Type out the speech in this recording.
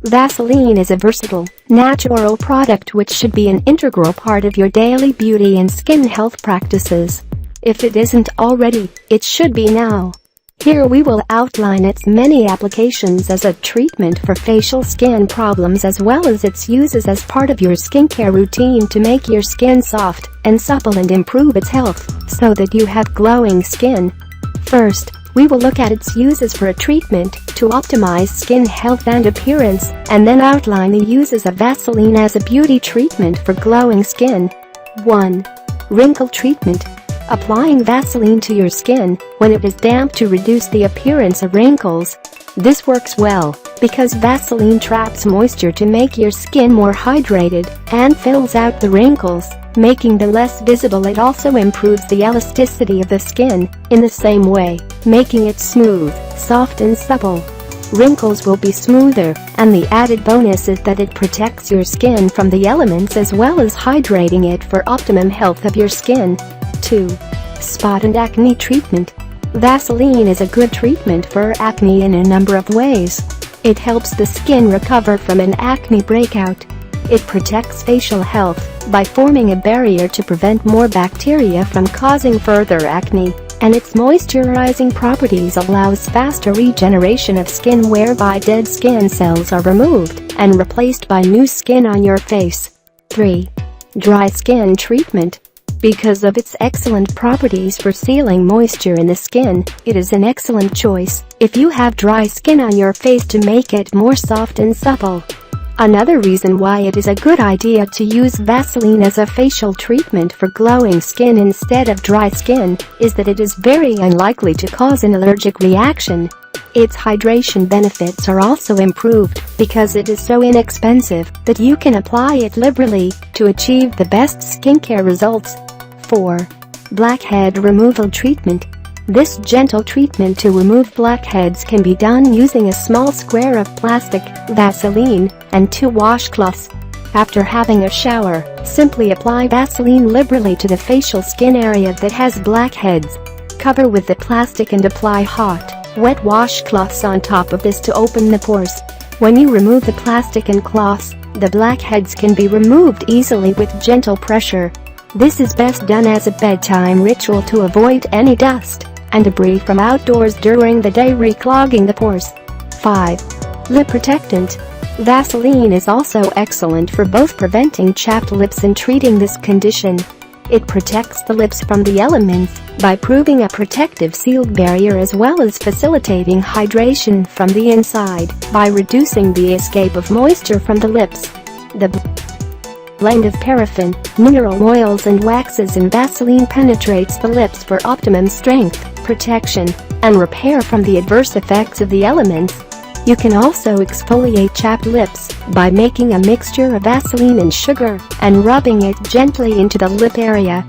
Vaseline is a versatile, natural product which should be an integral part of your daily beauty and skin health practices. If it isn't already, it should be now. Here we will outline its many applications as a treatment for facial skin problems as well as its uses as part of your skincare routine to make your skin soft and supple and improve its health so that you have glowing skin. First, we will look at its uses for a treatment to optimize skin health and appearance, and then outline the uses of Vaseline as a beauty treatment for glowing skin. 1. Wrinkle treatment. Applying Vaseline to your skin when it is damp to reduce the appearance of wrinkles. This works well because Vaseline traps moisture to make your skin more hydrated and fills out the wrinkles, making them less visible. It also improves the elasticity of the skin in the same way, making it smooth, soft and supple. Wrinkles will be smoother, and the added bonus is that it protects your skin from the elements as well as hydrating it for optimum health of your skin. 2. Spot and acne treatment. Vaseline is a good treatment for acne in a number of ways. It helps the skin recover from an acne breakout. It protects facial health by forming a barrier to prevent more bacteria from causing further acne, and its moisturizing properties allows faster regeneration of skin whereby dead skin cells are removed and replaced by new skin on your face. 3. Dry skin treatment. Because of its excellent properties for sealing moisture in the skin, it is an excellent choice if you have dry skin on your face to make it more soft and supple. Another reason why it is a good idea to use Vaseline as a facial treatment for glowing skin instead of dry skin is that it is very unlikely to cause an allergic reaction. Its hydration benefits are also improved because it is so inexpensive that you can apply it liberally to achieve the best skincare results. 4. Blackhead removal treatment. This gentle treatment to remove blackheads can be done using a small square of plastic, Vaseline, and 2 washcloths. After having a shower, simply apply Vaseline liberally to the facial skin area that has blackheads. Cover with the plastic and apply hot, wet washcloths on top of this to open the pores. When you remove the plastic and cloths, the blackheads can be removed easily with gentle pressure. This is best done as a bedtime ritual to avoid any dust and debris from outdoors during the day reclogging the pores. 5. Lip protectant. Vaseline is also excellent for both preventing chapped lips and treating this condition. It protects the lips from the elements by proving a protective sealed barrier as well as facilitating hydration from the inside by reducing the escape of moisture from the lips. The blend of paraffin, mineral oils and waxes in Vaseline penetrates the lips for optimum strength, protection, and repair from the adverse effects of the elements. You can also exfoliate chapped lips by making a mixture of Vaseline and sugar and rubbing it gently into the lip area.